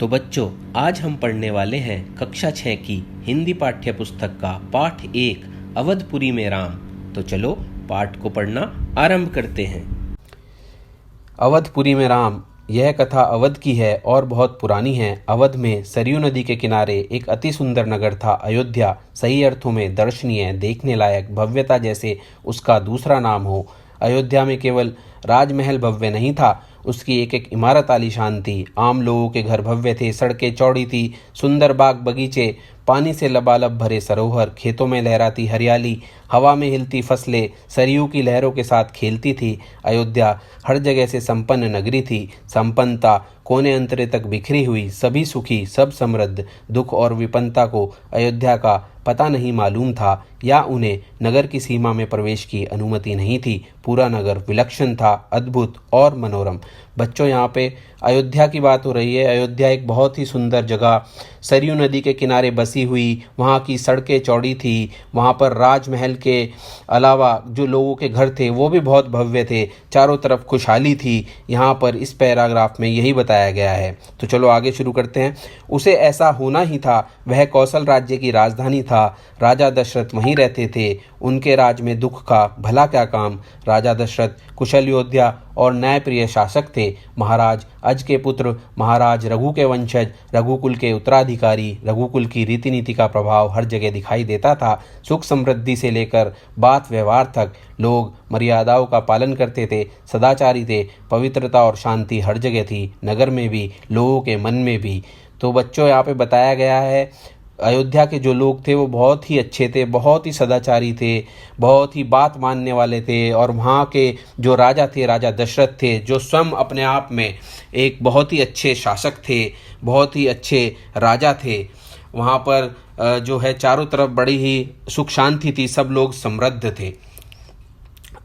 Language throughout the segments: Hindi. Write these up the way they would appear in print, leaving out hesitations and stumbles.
तो बच्चों, आज हम पढ़ने वाले हैं कक्षा 6 की हिंदी पाठ्य पुस्तक का पाठ 1 अवधपुरी में राम। तो चलो पाठ को पढ़ना आरंभ करते हैं। अवधपुरी में राम। यह कथा अवध की है और बहुत पुरानी है। अवध में सरयू नदी के किनारे एक अति सुंदर नगर था, अयोध्या। सही अर्थों में दर्शनीय, देखने लायक, भव्यता जैसे उसका दूसरा नाम हो। अयोध्या में केवल राजमहल भव्य नहीं था, उसकी एक एक इमारत आलीशान थी। आम लोगों के घर भव्य थे, सड़कें चौड़ी थी, सुंदर बाग बगीचे, पानी से लबालब भरे सरोवर, खेतों में लहराती हरियाली, हवा में हिलती फसलें सरयू की लहरों के साथ खेलती थी। अयोध्या हर जगह से संपन्न नगरी थी। संपन्नता कोने अंतरे तक बिखरी हुई, सभी सुखी, सब समृद्ध। दुख और विपन्नता को अयोध्या का पता नहीं मालूम था, या उन्हें नगर की सीमा में प्रवेश की अनुमति नहीं थी। पूरा नगर विलक्षण था, अद्भुत और मनोरम। बच्चों, यहाँ पे अयोध्या की बात हो रही है। अयोध्या एक बहुत ही सुंदर जगह, सरयू नदी के किनारे बसी हुई, वहाँ की सड़कें चौड़ी थी। वहाँ पर राजमहल के अलावा जो लोगों के घर थे वो भी बहुत भव्य थे। चारों तरफ खुशहाली थी। यहाँ पर इस पैराग्राफ में यही बताया गया है। तो चलो आगे शुरू करते हैं। उसे ऐसा होना ही था। वह कौशल राज्य की राजधानी था। राजा दशरथ वहीं रहते थे। उनके राज में दुख का भला क्या काम। राजा दशरथ कुशल योद्धा और न्यायप्रिय शासक थे। महाराज अज के पुत्र, महाराज रघु के वंशज, रघुकुल के उत्तराधिकारी। रघुकुल की रीति नीति का प्रभाव हर जगह दिखाई देता था। सुख समृद्धि से लेकर बात व्यवहार तक लोग मर्यादाओं का पालन करते थे, सदाचारी थे। पवित्रता और शांति हर जगह थी, नगर में भी, लोगों के मन में भी। तो बच्चों, यहाँ पे बताया गया है अयोध्या के जो लोग थे वो बहुत ही अच्छे थे, बहुत ही सदाचारी थे, बहुत ही बात मानने वाले थे। और वहाँ के जो राजा थे, राजा दशरथ थे, जो स्वयं अपने आप में एक बहुत ही अच्छे शासक थे, बहुत ही अच्छे राजा थे। वहाँ पर जो है चारों तरफ बड़ी ही सुख शांति थी, सब लोग समृद्ध थे।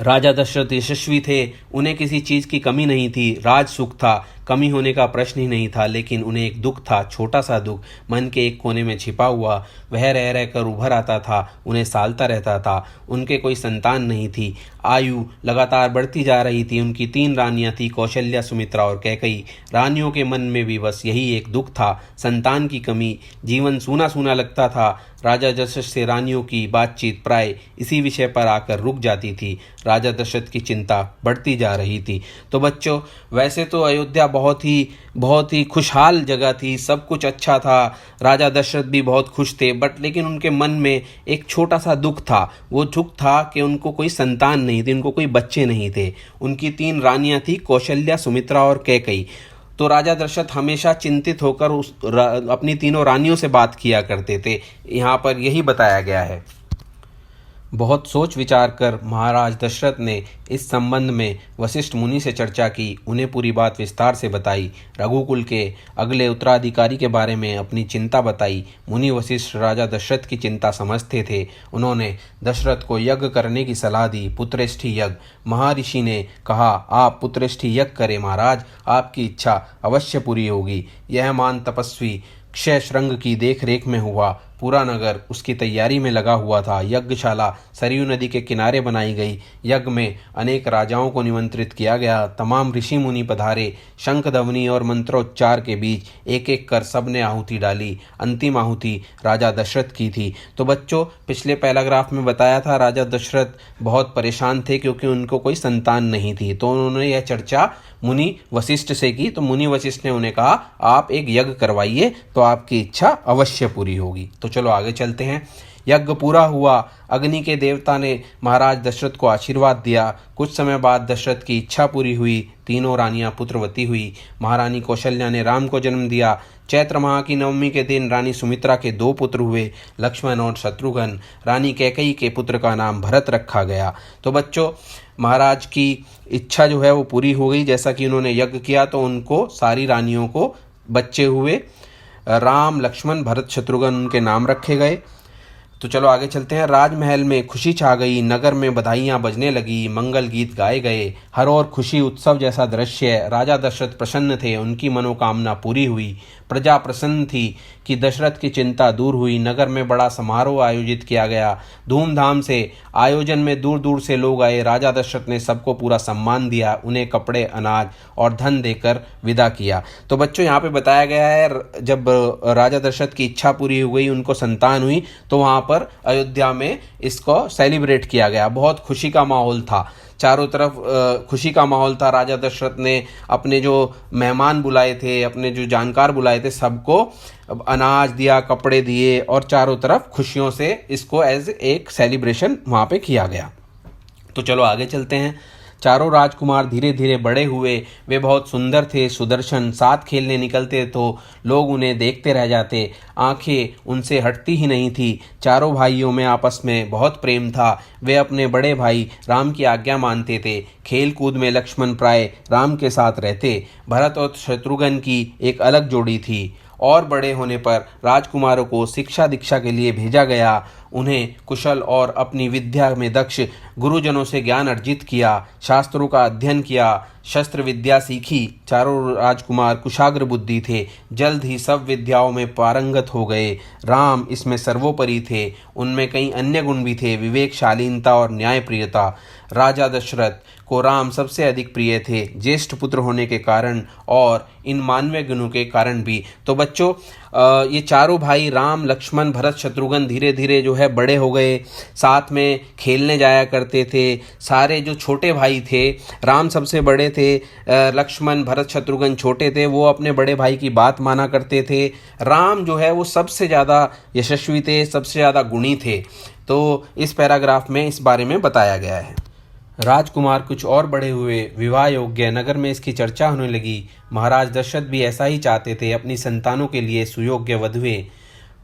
राजा दशरथ यशस्वी थे, उन्हें किसी चीज़ की कमी नहीं थी। राज सुख था, कमी होने का प्रश्न ही नहीं था। लेकिन उन्हें एक दुख था, छोटा सा दुख, मन के एक कोने में छिपा हुआ। वह रह रहकर उभर आता था, उन्हें सालता रहता था। उनके कोई संतान नहीं थी। आयु लगातार बढ़ती जा रही थी। उनकी 3 रानियां थी, कौशल्या, सुमित्रा और कैकई। रानियों के मन में भी बस यही एक दुख था, संतान की कमी। जीवन सूना सूना लगता था। राजा दशरथ से रानियों की बातचीत प्राय इसी विषय पर आकर रुक जाती थी। राजा दशरथ की चिंता बढ़ती जा रही थी। तो बच्चों, वैसे तो अयोध्या बहुत ही खुशहाल जगह थी, सब कुछ अच्छा था। राजा दशरथ भी बहुत खुश थे, बट लेकिन उनके मन में एक छोटा सा दुख था। वो दुख था कि उनको कोई संतान नहीं थी, उनको कोई बच्चे नहीं थे। उनकी 3 रानियां थी, कौशल्या, सुमित्रा और कैकई। तो राजा दशरथ हमेशा चिंतित होकर अपनी तीनों रानियों से बात किया करते थे। यहाँ पर यही बताया गया है। बहुत सोच विचार कर महाराज दशरथ ने इस संबंध में वशिष्ठ मुनि से चर्चा की। उन्हें पूरी बात विस्तार से बताई। रघुकुल के अगले उत्तराधिकारी के बारे में अपनी चिंता बताई। मुनि वशिष्ठ राजा दशरथ की चिंता समझते थे। उन्होंने दशरथ को यज्ञ करने की सलाह दी, पुत्रेष्ठी यज्ञ। महर्षि ने कहा, आप पुत्रेष्ठी यज्ञ करें महाराज, आपकी इच्छा अवश्य पूरी होगी। यह मान तपस्वी क्षय श्रृंग की देख रेख में हुआ। पूरा नगर उसकी तैयारी में लगा हुआ था। यज्ञशाला सरयू नदी के किनारे बनाई गई। यज्ञ में अनेक राजाओं को निमंत्रित किया गया। तमाम ऋषि मुनि पधारे। शंख ध्वनि और मंत्रोच्चार के बीच एक एक कर सबने आहुति डाली। अंतिम आहुति राजा दशरथ की थी। तो बच्चों, पिछले पैराग्राफ में बताया था राजा दशरथ बहुत परेशान थे क्योंकि उनको कोई संतान नहीं थी। तो उन्होंने यह चर्चा मुनि वशिष्ठ से की। तो मुनि वशिष्ठ ने उन्हें कहा, आप एक यज्ञ करवाइए तो आपकी इच्छा अवश्य पूरी होगी। तो चलो आगे चलते हैं। यज्ञ पूरा हुआ। अग्नि के देवता ने महाराज दशरथ को आशीर्वाद दिया। कुछ समय बाद दशरथ की इच्छा पूरी हुई। तीनों रानियां पुत्रवती हुई। महारानी कौशल्या ने राम को जन्म दिया। चैत्र माह की नवमी के दिन रानी सुमित्रा के 2 पुत्र हुए, लक्ष्मण और शत्रुघ्न। रानी कैकई के पुत्र का नाम भरत रखा गया। तो बच्चों, महाराज की इच्छा जो है वो पूरी हो गई। जैसा कि उन्होंने यज्ञ किया तो उनको सारी रानियों को बच्चे हुए। राम, लक्ष्मण, भरत, शत्रुघ्न उनके नाम रखे गए। तो चलो आगे चलते हैं। राजमहल में खुशी छा गई, नगर में बधाइयां बजने लगी, मंगल गीत गाए गए, हर ओर खुशी उत्सव जैसा दृश्य। राजा दशरथ प्रसन्न थे, उनकी मनोकामना पूरी हुई। प्रजा प्रसन्न थी कि दशरथ की चिंता दूर हुई। नगर में बड़ा समारोह आयोजित किया गया। धूमधाम से आयोजन में दूर दूर से लोग आए। राजा दशरथ ने सबको पूरा सम्मान दिया, उन्हें कपड़े, अनाज और धन देकर विदा किया। तो बच्चों यहाँ पे बताया गया है, जब राजा दशरथ की इच्छा पूरी हो गई, उनको संतान हुई, तो वहाँ पर अयोध्या में इसको सेलिब्रेट किया गया। बहुत खुशी का माहौल था, चारों तरफ खुशी का माहौल था। राजा दशरथ ने अपने जो मेहमान बुलाए थे, अपने जो जानकार बुलाए थे, सबको अनाज दिया, कपड़े दिए और चारों तरफ खुशियों से इसको एज एक सेलिब्रेशन वहाँ पे किया गया। तो चलो आगे चलते हैं। चारों राजकुमार धीरे धीरे बड़े हुए। वे बहुत सुंदर थे, सुदर्शन। साथ खेलने निकलते तो लोग उन्हें देखते रह जाते, आंखें उनसे हटती ही नहीं थी। चारों भाइयों में आपस में बहुत प्रेम था। वे अपने बड़े भाई राम की आज्ञा मानते थे। खेल कूद में लक्ष्मण प्राय राम के साथ रहते। भरत और शत्रुघ्न की एक अलग जोड़ी थी। और बड़े होने पर राजकुमारों को शिक्षा दीक्षा के लिए भेजा गया। उन्हें कुशल और अपनी विद्या में दक्ष गुरुजनों से ज्ञान अर्जित किया, शास्त्रों का अध्ययन किया, शस्त्र विद्या सीखी। चारों राजकुमार कुशाग्र बुद्धि थे, जल्द ही सब विद्याओं में पारंगत हो गए। राम इसमें सर्वोपरि थे। उनमें कई अन्य गुण भी थे, विवेक, शालीनता और न्यायप्रियता। राजा दशरथ को राम सबसे अधिक प्रिय थे, ज्येष्ठ पुत्र होने के कारण और इन मानवीय गुणों के कारण भी। तो बच्चों ये चारों भाई राम, लक्ष्मण, भरत, शत्रुघ्न धीरे धीरे जो है बड़े हो गए, साथ में खेलने जाया करते थे। सारे जो छोटे भाई थे, राम सबसे बड़े थे, लक्ष्मण, भरत, शत्रुघ्न छोटे थे, वो अपने बड़े भाई की बात माना करते थे। राम जो है वो सबसे ज़्यादा यशस्वी थे, सबसे ज़्यादा गुणी थे। तो इस पैराग्राफ में इस बारे में बताया गया है। राजकुमार कुछ और बड़े हुए, विवाह योग्य, नगर में इसकी चर्चा होने लगी। महाराज दशरथ भी ऐसा ही चाहते थे, अपनी संतानों के लिए सुयोग्य वधुएं।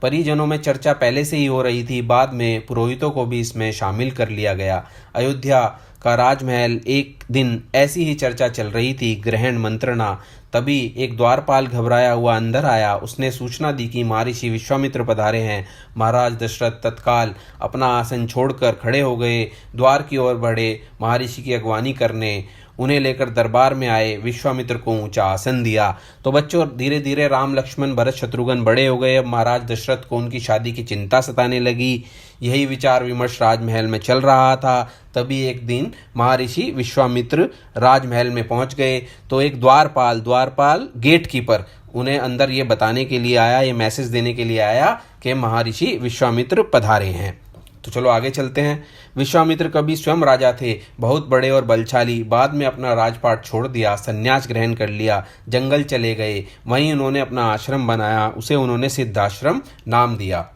परिजनों में चर्चा पहले से ही हो रही थी, बाद में पुरोहितों को भी इसमें शामिल कर लिया गया। अयोध्या का राजमहल एक दिन ऐसी ही चर्चा चल रही थी, ग्रहण मंत्रणा। तभी एक द्वारपाल घबराया हुआ अंदर आया। उसने सूचना दी कि महर्षि विश्वामित्र पधारे हैं। महाराज दशरथ तत्काल अपना आसन छोड़कर खड़े हो गए, द्वार की ओर बढ़े, महर्षि की अगवानी करने। उन्हें लेकर दरबार में आए, विश्वामित्र को ऊंचा आसन दिया। तो बच्चों धीरे धीरे राम, लक्ष्मण, भरत, शत्रुघ्न बड़े हो गए। अब महाराज दशरथ को उनकी शादी की चिंता सताने लगी। यही विचार विमर्श राजमहल में चल रहा था। तभी एक दिन महर्षि विश्वामित्र राजमहल में पहुंच गए। तो एक द्वारपाल गेट कीपर उन्हें अंदर ये बताने के लिए आया, ये मैसेज देने के लिए आया कि महर्षि विश्वामित्र पधारे हैं। तो चलो आगे चलते हैं। विश्वामित्र कभी स्वयं राजा थे, बहुत बड़े और बलशाली। बाद में अपना राजपाट छोड़ दिया, संन्यास ग्रहण कर लिया, जंगल चले गए। वहीं उन्होंने अपना आश्रम बनाया, उसे उन्होंने सिद्धाश्रम नाम दिया।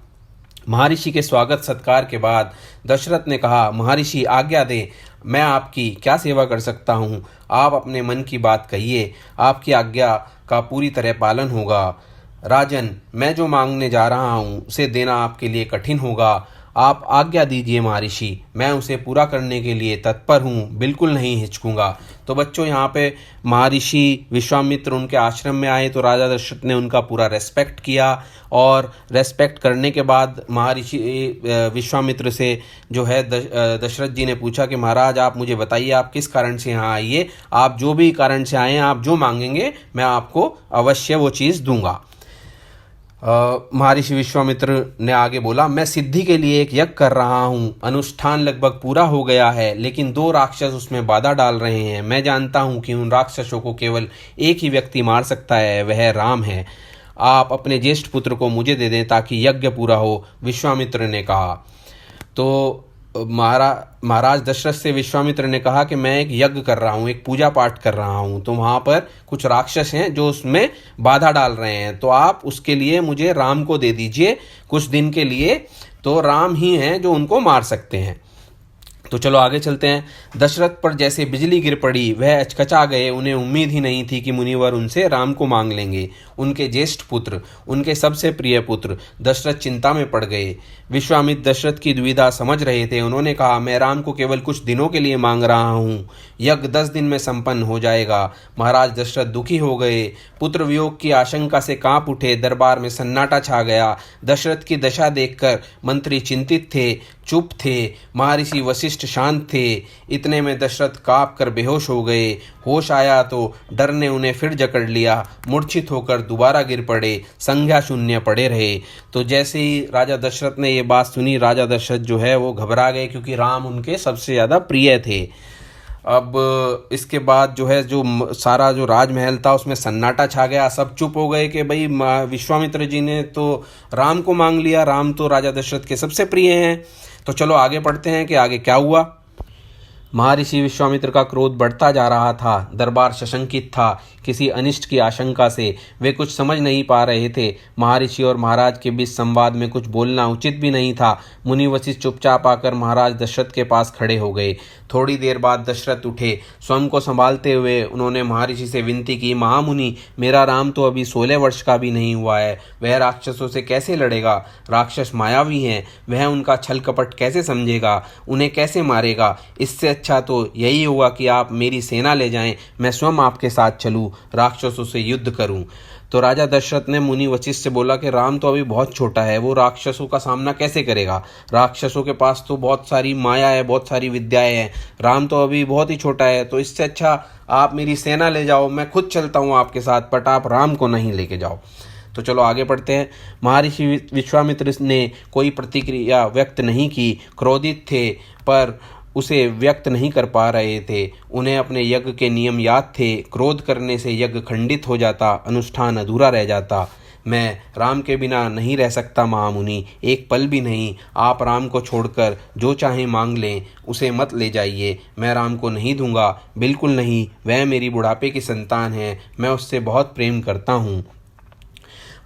महर्षि के स्वागत सत्कार के बाद दशरथ ने कहा, महर्षि आज्ञा दें, मैं आपकी क्या सेवा कर सकता हूँ? आप अपने मन की बात कहिए, आपकी आज्ञा का पूरी तरह पालन होगा। राजन, मैं जो मांगने जा रहा हूँ उसे देना आपके लिए कठिन होगा। आप आज्ञा दीजिए महर्षि, मैं उसे पूरा करने के लिए तत्पर हूँ, बिल्कुल नहीं हिचकूंगा। तो बच्चों यहाँ पे महर्षि विश्वामित्र उनके आश्रम में आए तो राजा दशरथ ने उनका पूरा रेस्पेक्ट किया। और रेस्पेक्ट करने के बाद महर्षि विश्वामित्र से जो है दशरथ जी ने पूछा कि महाराज आप मुझे बताइए, आप किस कारण से यहाँ आइए, आप जो भी कारण से आए हैं, आप जो मांगेंगे मैं आपको अवश्य वो चीज़ दूंगा। महर्षि विश्वामित्र ने आगे बोला, मैं सिद्धि के लिए एक यज्ञ कर रहा हूँ, अनुष्ठान लगभग पूरा हो गया है, लेकिन 2 राक्षस उसमें बाधा डाल रहे हैं। मैं जानता हूँ कि उन राक्षसों को केवल एक ही व्यक्ति मार सकता है, वह राम है। आप अपने ज्येष्ठ पुत्र को मुझे दे दें ताकि यज्ञ पूरा हो, विश्वामित्र ने कहा। तो महाराज दशरथ से विश्वामित्र ने कहा कि मैं एक यज्ञ कर रहा हूँ, एक पूजा पाठ कर रहा हूँ, तो वहाँ पर कुछ राक्षस हैं जो उसमें बाधा डाल रहे हैं, तो आप उसके लिए मुझे राम को दे दीजिए कुछ दिन के लिए, तो राम ही हैं जो उनको मार सकते हैं। तो चलो आगे चलते हैं। दशरथ पर जैसे बिजली गिर पड़ी, वह अचकचा गए। उन्हें उम्मीद ही नहीं थी कि मुनिवर उनसे राम को मांग लेंगे। उनके ज्येष्ठ पुत्र, उनके सबसे प्रिय पुत्र दशरथ चिंता में पड़ गए। विश्वामित्र दशरथ की दुविधा समझ रहे थे। उन्होंने कहा, मैं राम को केवल कुछ दिनों के लिए मांग रहा हूँ, यज्ञ 10 दिन में संपन्न हो जाएगा। महाराज दशरथ दुखी हो गए, पुत्र वियोग की आशंका से कांप उठे। दरबार में सन्नाटा छा गया। दशरथ की दशा देखकर मंत्री चिंतित थे, चुप थे। महर्षि वशिष्ठ शांत थे। इतने में दशरथ कांप कर बेहोश हो गए। होश आया तो डर ने उन्हें फिर जकड़ लिया। मूर्छित होकर दोबारा गिर पड़े, संज्ञा शून्य पड़े रहे। तो जैसे ही राजा दशरथ ने ये बात सुनी, राजा दशरथ जो है वो घबरा गए, क्योंकि राम उनके सबसे ज़्यादा प्रिय थे। अब इसके बाद जो है जो सारा जो राजमहल था उसमें सन्नाटा छा गया। सब चुप हो गए कि भाई विश्वामित्र जी ने तो राम को मांग लिया, राम तो राजा दशरथ के सबसे प्रिय हैं। तो चलो आगे पढ़ते हैं कि आगे क्या हुआ। महर्षि विश्वामित्र का क्रोध बढ़ता जा रहा था। दरबार सशंकित था। किसी अनिष्ट की आशंका से वे कुछ समझ नहीं पा रहे थे। महर्षि और महाराज के बीच संवाद में कुछ बोलना उचित भी नहीं था। मुनि वशिष्ठ चुपचाप आकर महाराज दशरथ के पास खड़े हो गए। थोड़ी देर बाद दशरथ उठे। स्वयं को संभालते हुए उन्होंने महर्षि से विनती की, महामुनि, मेरा राम तो अभी 16 वर्ष का भी नहीं हुआ है। वह राक्षसों से कैसे लड़ेगा? राक्षस मायावी हैं। वह उनका छल कपट कैसे समझेगा? उन्हें कैसे मारेगा? इससे अच्छा तो यही होगा कि आप मेरी सेना ले जाएं, मैं स्वयं आपके साथ चलूं, राक्षसों से युद्ध करूं। तो राजा दशरथ ने मुनि वशिष्ठ से बोला कि राम तो अभी बहुत छोटा है, वो राक्षसों का सामना कैसे करेगा? राक्षसों के पास तो बहुत सारी माया है, बहुत सारी विद्याएं हैं। राम तो अभी बहुत ही छोटा है। तो इससे अच्छा आप मेरी सेना ले जाओ, मैं खुद चलता हूँ आपके साथ, बट आप राम को नहीं लेके जाओ। तो चलो आगे पढ़ते हैं। महर्षि विश्वामित्र ने कोई प्रतिक्रिया व्यक्त नहीं की। क्रोधित थे पर उसे व्यक्त नहीं कर पा रहे थे। उन्हें अपने यज्ञ के नियम याद थे। क्रोध करने से यज्ञ खंडित हो जाता, अनुष्ठान अधूरा रह जाता। मैं राम के बिना नहीं रह सकता महामुनि, एक पल भी नहीं। आप राम को छोड़कर जो चाहे मांग लें, उसे मत ले जाइए। मैं राम को नहीं दूंगा, बिल्कुल नहीं। वह मेरी बुढ़ापे की संतान है, मैं उससे बहुत प्रेम करता हूँ।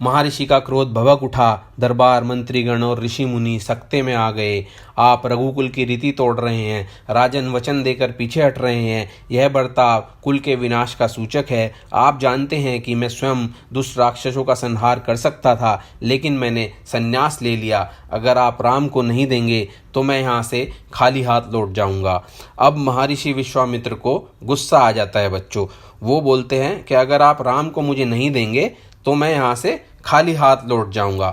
महर्षि का क्रोध भभक उठा। दरबार, मंत्रीगण और ऋषि मुनि सकते में आ गए। आप रघुकुल की रीति तोड़ रहे हैं, राजन वचन देकर पीछे हट रहे हैं। यह बर्ताव कुल के विनाश का सूचक है। आप जानते हैं कि मैं स्वयं दुष्ट राक्षसों का संहार कर सकता था, लेकिन मैंने संन्यास ले लिया। अगर आप राम को नहीं देंगे तो मैं यहाँ से खाली हाथ लौट जाऊँगा। अब महर्षि विश्वामित्र को गुस्सा आ जाता है बच्चों। वो बोलते हैं कि अगर आप राम को मुझे नहीं देंगे तो मैं यहाँ से खाली हाथ लौट जाऊंगा।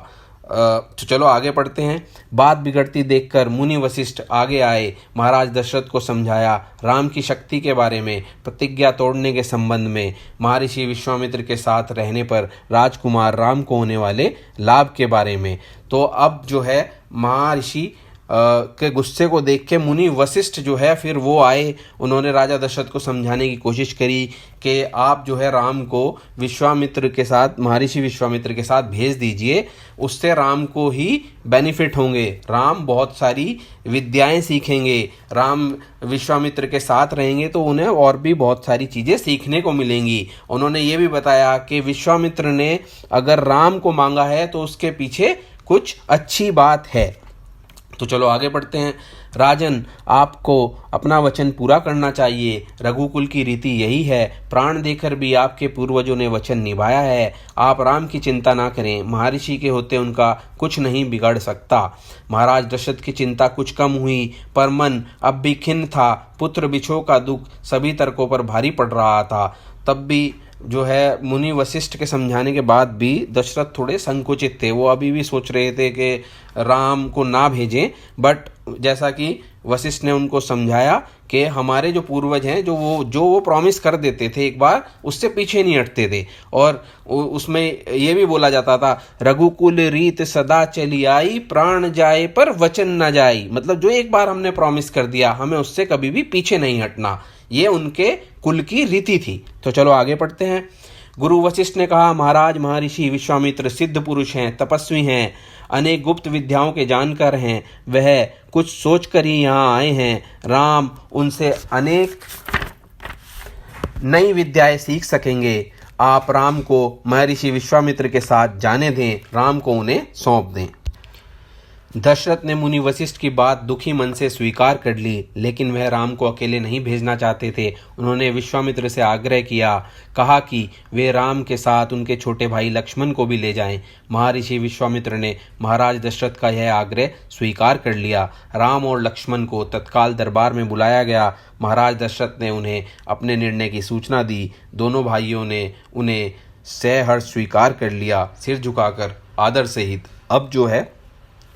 तो चलो आगे पढ़ते हैं। बात बिगड़ती देखकर मुनि वशिष्ठ आगे आए। महाराज दशरथ को समझाया राम की शक्ति के बारे में, प्रतिज्ञा तोड़ने के संबंध में, महर्षि विश्वामित्र के साथ रहने पर राजकुमार राम को होने वाले लाभ के बारे में। तो अब जो है महर्षि के गुस्से को देख के मुनि वशिष्ठ जो है फिर वो आए। उन्होंने राजा दशरथ को समझाने की कोशिश करी कि आप जो है राम को विश्वामित्र के साथ, महर्षि विश्वामित्र के साथ भेज दीजिए, उससे राम को ही बेनिफिट होंगे। राम बहुत सारी विद्याएं सीखेंगे। राम विश्वामित्र के साथ रहेंगे तो उन्हें और भी बहुत सारी चीज़ें सीखने को मिलेंगी। उन्होंने ये भी बताया कि विश्वामित्र ने अगर राम को मांगा है तो उसके पीछे कुछ अच्छी बात है। तो चलो आगे बढ़ते हैं। राजन, आपको अपना वचन पूरा करना चाहिए। रघुकुल की रीति यही है। प्राण देकर भी आपके पूर्वजों ने वचन निभाया है। आप राम की चिंता ना करें। महर्षि के होते उनका कुछ नहीं बिगड़ सकता। महाराज दशरथ की चिंता कुछ कम हुई, पर मन अब भी खिन्न था। पुत्र बिछोह का दुख सभी तर्कों पर भारी पड़ रहा था। तब भी जो है मुनि वशिष्ठ के समझाने के बाद भी दशरथ थोड़े संकुचित थे। वो अभी भी सोच रहे थे कि राम को ना भेजें, बट जैसा कि वशिष्ठ ने उनको समझाया कि हमारे जो पूर्वज हैं, जो वो प्रॉमिस कर देते थे एक बार, उससे पीछे नहीं हटते थे। और उसमें ये भी बोला जाता था, रघुकुल रीत सदा चली आई, प्राण जाए पर वचन न जाई। मतलब जो एक बार हमने प्रॉमिस कर दिया, हमें उससे कभी भी पीछे नहीं हटना। ये उनके कुल की रीति थी। तो चलो आगे पढ़ते हैं। गुरु वशिष्ठ ने कहा, महाराज महर्षि विश्वामित्र सिद्ध पुरुष हैं, तपस्वी हैं, अनेक गुप्त विद्याओं के जानकार हैं। वह कुछ सोचकर ही यहाँ आए हैं। राम उनसे अनेक नई विद्याएं सीख सकेंगे। आप राम को महर्षि विश्वामित्र के साथ जाने दें, राम को उन्हें सौंप दें। दशरथ ने मुनि वशिष्ठ की बात दुखी मन से स्वीकार कर ली, लेकिन वह राम को अकेले नहीं भेजना चाहते थे। उन्होंने विश्वामित्र से आग्रह किया, कहा कि वे राम के साथ उनके छोटे भाई लक्ष्मण को भी ले जाएं। महर्षि विश्वामित्र ने महाराज दशरथ का यह आग्रह स्वीकार कर लिया। राम और लक्ष्मण को तत्काल दरबार में बुलाया गया। महाराज दशरथ ने उन्हें अपने निर्णय की सूचना दी। दोनों भाइयों ने उन्हें सहर्ष स्वीकार कर लिया, सिर झुकाकर आदर सहित। अब जो है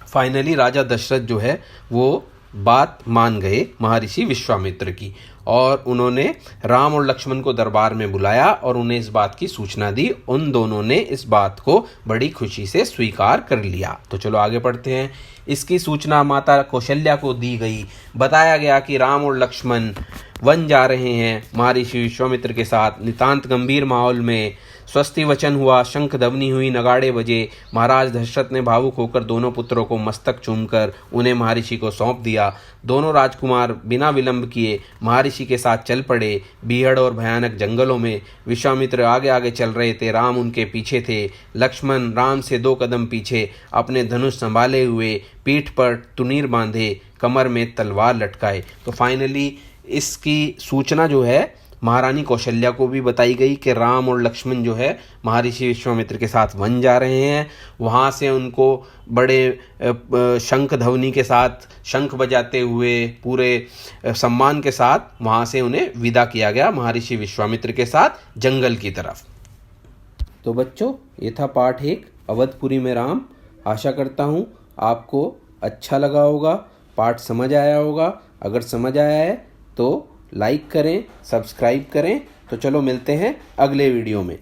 फाइनली राजा दशरथ जो है वो बात मान गए महर्षि विश्वामित्र की, और उन्होंने राम और लक्ष्मण को दरबार में बुलाया और उन्हें इस बात की सूचना दी। उन दोनों ने इस बात को बड़ी खुशी से स्वीकार कर लिया। तो चलो आगे पढ़ते हैं। इसकी सूचना माता कौशल्या को दी गई। बताया गया कि राम और लक्ष्मण वन जा रहे हैं। महर्षि विश्वामित्र के साथ नितांत गंभीर माहौल में स्वस्ति वचन हुआ, शंख ध्वनि हुई, नगाड़े बजे। महाराज दशरथ ने भावुक होकर दोनों पुत्रों को मस्तक चूमकर उन्हें महर्षि को सौंप दिया। दोनों राजकुमार बिना विलंब किए महर्षि के साथ चल पड़े। बीहड़ और भयानक जंगलों में विश्वामित्र आगे आगे चल रहे थे, राम उनके पीछे थे। लक्ष्मण राम से 2 कदम पीछे, अपने धनुष संभाले हुए, पीठ पर तुनीर बांधे, कमर में तलवार लटकाए। तो फाइनली इसकी सूचना जो है महारानी कौशल्या को भी बताई गई कि राम और लक्ष्मण जो है महर्षि विश्वामित्र के साथ वन जा रहे हैं। वहाँ से उनको बड़े शंख ध्वनि के साथ, शंख बजाते हुए, पूरे सम्मान के साथ वहाँ से उन्हें विदा किया गया महर्षि विश्वामित्र के साथ जंगल की तरफ। तो बच्चों, ये था पाठ 1 अवधपुरी में राम। आशा करता हूँ आपको अच्छा लगा होगा, पाठ समझ आया होगा। अगर समझ आया है तो लाइक करें, सब्सक्राइब करें। तो चलो मिलते हैं अगले वीडियो में।